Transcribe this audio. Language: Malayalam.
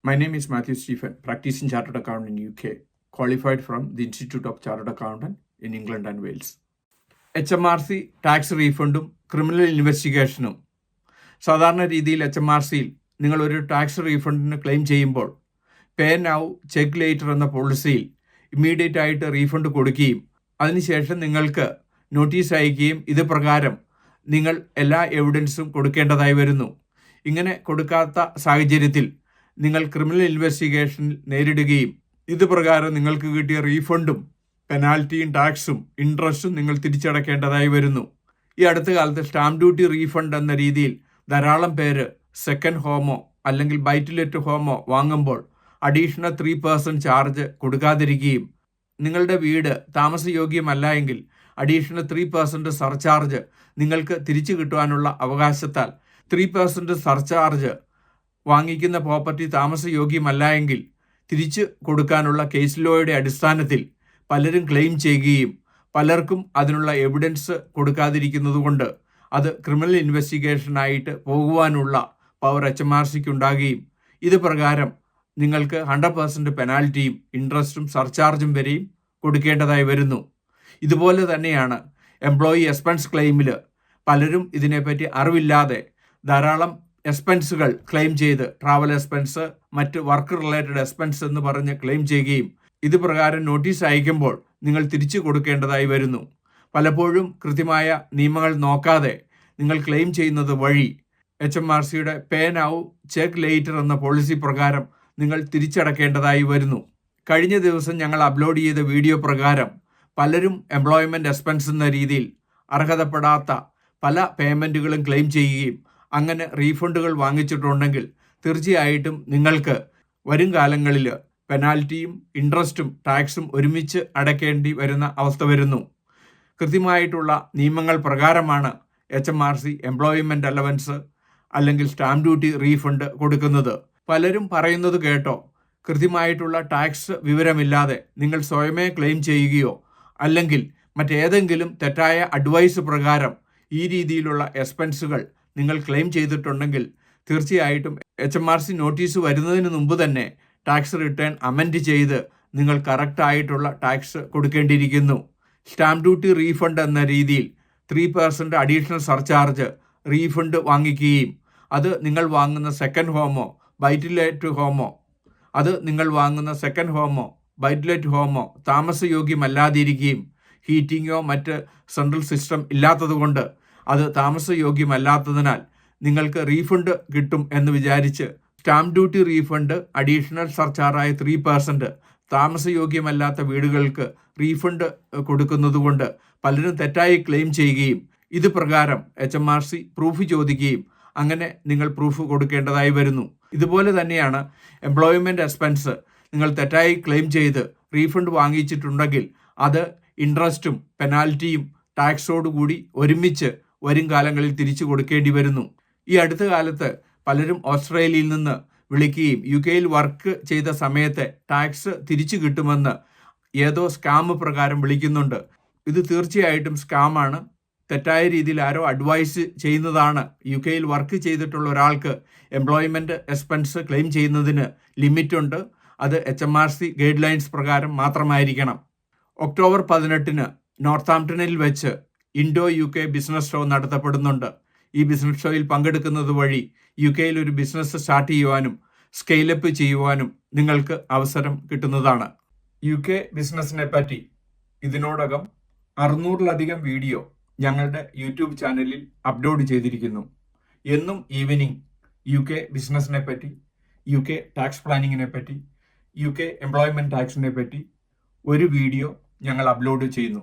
My name is Matthew Stephen, practicing chartered accountant in UK, qualified from the Institute of Chartered Accountant in England and Wales. HMRC tax റീഫണ്ടും ക്രിമിനൽ ഇൻവെസ്റ്റിഗേഷനും സാധാരണ രീതിയിൽ HMRCയിൽ നിങ്ങൾ ഒരു ടാക്സ് റീഫണ്ടിന് ക്ലെയിം ചെയ്യുമ്പോൾ പേ നൗ ചെക്ക് ലേറ്റർ എന്ന പോളിസിയിൽ ഇമ്മീഡിയറ്റ് ആയിട്ട് റീഫണ്ട് കൊടുക്കുകയും അതിനുശേഷം നിങ്ങൾക്ക് നോട്ടീസ് അയക്കുകയും ഇത് പ്രകാരം നിങ്ങൾ എല്ലാ എവിഡൻസും കൊടുക്കേണ്ടതായി വരുന്നു. ഇങ്ങനെ കൊടുക്കാത്ത സാഹചര്യത്തിൽ നിങ്ങൾ ക്രിമിനൽ ഇൻവെസ്റ്റിഗേഷനിൽ നേരിടുകയും ഇത് പ്രകാരം നിങ്ങൾക്ക് കിട്ടിയ റീഫണ്ടും പെനാൽറ്റിയും ടാക്സും ഇൻട്രസ്റ്റും നിങ്ങൾ തിരിച്ചടക്കേണ്ടതായി വരുന്നു. ഈ അടുത്ത കാലത്ത് സ്റ്റാമ്പ് ഡ്യൂട്ടി റീഫണ്ട് എന്ന രീതിയിൽ ധാരാളം പേര് സെക്കൻഡ് ഹോമോ അല്ലെങ്കിൽ ബൈറ്റ് ഹോമോ വാങ്ങുമ്പോൾ അഡീഷണൽ 3% ചാർജ് കൊടുക്കാതിരിക്കുകയും നിങ്ങളുടെ വീട് താമസയോഗ്യമല്ല എങ്കിൽ അഡീഷണൽ 3% സർചാർജ് നിങ്ങൾക്ക് തിരിച്ചു കിട്ടുവാനുള്ള അവകാശത്താൽ 3% സർചാർജ് വാങ്ങിക്കുന്ന പ്രോപ്പർട്ടി താമസയോഗ്യമല്ല എങ്കിൽ തിരിച്ചു കൊടുക്കാനുള്ള കേസ് ലോയുടെ അടിസ്ഥാനത്തിൽ പലരും ക്ലെയിം ചെയ്യുകയും പലർക്കും അതിനുള്ള എവിഡൻസ് കൊടുക്കാതിരിക്കുന്നതുകൊണ്ട് അത് ക്രിമിനൽ ഇൻവെസ്റ്റിഗേഷനായിട്ട് പോകുവാനുള്ള പവർ HMRCക്ക് ഉണ്ടാകുകയും ഇത് പ്രകാരം നിങ്ങൾക്ക് 100% പെനാൽറ്റിയും ഇൻട്രസ്റ്റും സർചാർജും വരെയും കൊടുക്കേണ്ടതായി വരുന്നു. ഇതുപോലെ തന്നെയാണ് എംപ്ലോയി എക്സ്പെൻസ് ക്ലെയിമിൽ പലരും ഇതിനെപ്പറ്റി അറിവില്ലാതെ ധാരാളം എക്സ്പെൻസുകൾ ക്ലെയിം ചെയ്ത് ട്രാവൽ എക്സ്പെൻസ് മറ്റ് വർക്ക് റിലേറ്റഡ് എക്സ്പെൻസ് എന്ന് പറഞ്ഞ് ക്ലെയിം ചെയ്യുകയും ഇത് പ്രകാരം നോട്ടീസ് അയക്കുമ്പോൾ നിങ്ങൾ തിരിച്ചു കൊടുക്കേണ്ടതായി വരുന്നു. പലപ്പോഴും കൃത്യമായ നിയമങ്ങൾ നോക്കാതെ നിങ്ങൾ ക്ലെയിം ചെയ്യുന്നത് വഴി HMRCയുടെ പേ നൗ ചെക്ക് ലേറ്റർ എന്ന പോളിസി പ്രകാരം നിങ്ങൾ തിരിച്ചടക്കേണ്ടതായി വരുന്നു. കഴിഞ്ഞ ദിവസം ഞങ്ങൾ അപ്ലോഡ് ചെയ്ത വീഡിയോ പ്രകാരം പലരും എംപ്ലോയ്മെൻറ്റ് എക്സ്പെൻസ് എന്ന രീതിയിൽ അർഹതപ്പെടാത്ത പല പേയ്മെൻറ്റുകളും ക്ലെയിം ചെയ്യുകയും അങ്ങനെ റീഫണ്ടുകൾ വാങ്ങിച്ചിട്ടുണ്ടെങ്കിൽ തീർച്ചയായിട്ടും നിങ്ങൾക്ക് വരും കാലങ്ങളിൽ പെനാൽറ്റിയും ഇൻട്രസ്റ്റും ടാക്സും ഒരുമിച്ച് അടയ്ക്കേണ്ടി വരുന്ന അവസ്ഥ വരുന്നു. കൃത്യമായിട്ടുള്ള നിയമങ്ങൾ പ്രകാരമാണ് HMRC എംപ്ലോയ്മെൻറ്റ് അലവൻസ് അല്ലെങ്കിൽ സ്റ്റാമ്പ് ഡ്യൂട്ടി റീഫണ്ട് കൊടുക്കുന്നത്. പലരും പറയുന്നത് കേട്ടോ, കൃത്യമായിട്ടുള്ള ടാക്സ് വിവരമില്ലാതെ നിങ്ങൾ സ്വയമേ ക്ലെയിം ചെയ്യുകയോ അല്ലെങ്കിൽ മറ്റേതെങ്കിലും തെറ്റായ അഡ്വൈസ് പ്രകാരം ഈ രീതിയിലുള്ള എക്സ്പെൻസുകൾ നിങ്ങൾ ക്ലെയിം ചെയ്തിട്ടുണ്ടെങ്കിൽ തീർച്ചയായിട്ടും HMRC നോട്ടീസ് വരുന്നതിന് മുമ്പ് തന്നെ ടാക്സ് റിട്ടേൺ അമെൻഡ് ചെയ്ത് നിങ്ങൾ കറക്റ്റായിട്ടുള്ള ടാക്സ് കൊടുക്കേണ്ടിയിരിക്കുന്നു. സ്റ്റാമ്പ് ഡ്യൂട്ടി റീഫണ്ട് എന്ന രീതിയിൽ 3% അഡീഷണൽ സർചാർജ് റീഫണ്ട് വാങ്ങിക്കുകയും അത് നിങ്ങൾ വാങ്ങുന്ന സെക്കൻഡ് ഹോമോ ബൈറ്റ് ഹോമോ ബൈറ്റ് ഹോമോ താമസയോഗ്യമല്ലാതിരിക്കുകയും ഹീറ്റിങ്ങോ മറ്റ് സെൻട്രൽ സിസ്റ്റം ഇല്ലാത്തതുകൊണ്ട് അത് താമസയോഗ്യമല്ലാത്തതിനാൽ നിങ്ങൾക്ക് റീഫണ്ട് കിട്ടും എന്ന് വിചാരിച്ച് സ്റ്റാമ്പ് ഡ്യൂട്ടി റീഫണ്ട് അഡീഷണൽ സർചാർജായ 3% താമസയോഗ്യമല്ലാത്ത വീടുകൾക്ക് റീഫണ്ട് കൊടുക്കുന്നതുകൊണ്ട് പലരും തെറ്റായി ക്ലെയിം ചെയ്യുകയും ഇത് പ്രകാരം HMRC പ്രൂഫ് ചോദിക്കുകയും അങ്ങനെ നിങ്ങൾ പ്രൂഫ് കൊടുക്കേണ്ടതായി വരുന്നു. ഇതുപോലെ തന്നെയാണ് എംപ്ലോയ്മെൻറ്റ് എക്സ്പെൻസ് നിങ്ങൾ തെറ്റായി ക്ലെയിം ചെയ്ത് റീഫണ്ട് വാങ്ങിച്ചിട്ടുണ്ടെങ്കിൽ അത് ഇൻട്രസ്റ്റും പെനാൽറ്റിയും ടാക്സോടുകൂടി ഒരുമിച്ച് വരും കാലങ്ങളിൽ തിരിച്ചു കൊടുക്കേണ്ടി വരുന്നു. ഈ അടുത്ത കാലത്ത് പലരും ഓസ്ട്രേലിയയിൽ നിന്ന് വിളിക്കുകയും UK വർക്ക് ചെയ്ത സമയത്തെ ടാക്സ് തിരിച്ചു കിട്ടുമെന്ന് ഏതോ സ്കാം പ്രകാരം വിളിക്കുന്നുണ്ട്. ഇത് തീർച്ചയായിട്ടും സ്കാമാണ്. തെറ്റായ രീതിയിൽ ആരോ അഡ്വൈസ് ചെയ്യുന്നതാണ്. UK വർക്ക് ചെയ്തിട്ടുള്ള ഒരാൾക്ക് എംപ്ലോയ്മെൻറ്റ് എക്സ്പെൻസ് ക്ലെയിം ചെയ്യുന്നതിന് ലിമിറ്റുണ്ട്. അത് HMRC ഗൈഡ് ലൈൻസ് പ്രകാരം മാത്രമായിരിക്കണം. ഒക്ടോബർ 18 നോർത്താംപ്ടണിൽ വെച്ച് ഇൻഡോ UK ബിസിനസ് ഷോ നടത്തപ്പെടുന്നുണ്ട്. ഈ ബിസിനസ് ഷോയിൽ പങ്കെടുക്കുന്നത് വഴി UK ഒരു ബിസിനസ് സ്റ്റാർട്ട് ചെയ്യുവാനും സ്കെയിലപ്പ് ചെയ്യുവാനും നിങ്ങൾക്ക് അവസരം കിട്ടുന്നതാണ്. UK ബിസിനസ്സിനെ പറ്റി ഇതിനോടകം 600-ലധികം വീഡിയോ ഞങ്ങളുടെ യൂട്യൂബ് ചാനലിൽ അപ്ലോഡ് ചെയ്തിരിക്കുന്നു. എന്നും ഈവനിങ് UK ബിസിനസ്സിനെ പറ്റി, UK ടാക്സ് പ്ലാനിങ്ങിനെ പറ്റി, UK എംപ്ലോയ്മെൻറ്റ് ടാക്സിനെ പറ്റി ഒരു വീഡിയോ ഞങ്ങൾ അപ്ലോഡ് ചെയ്യുന്നു.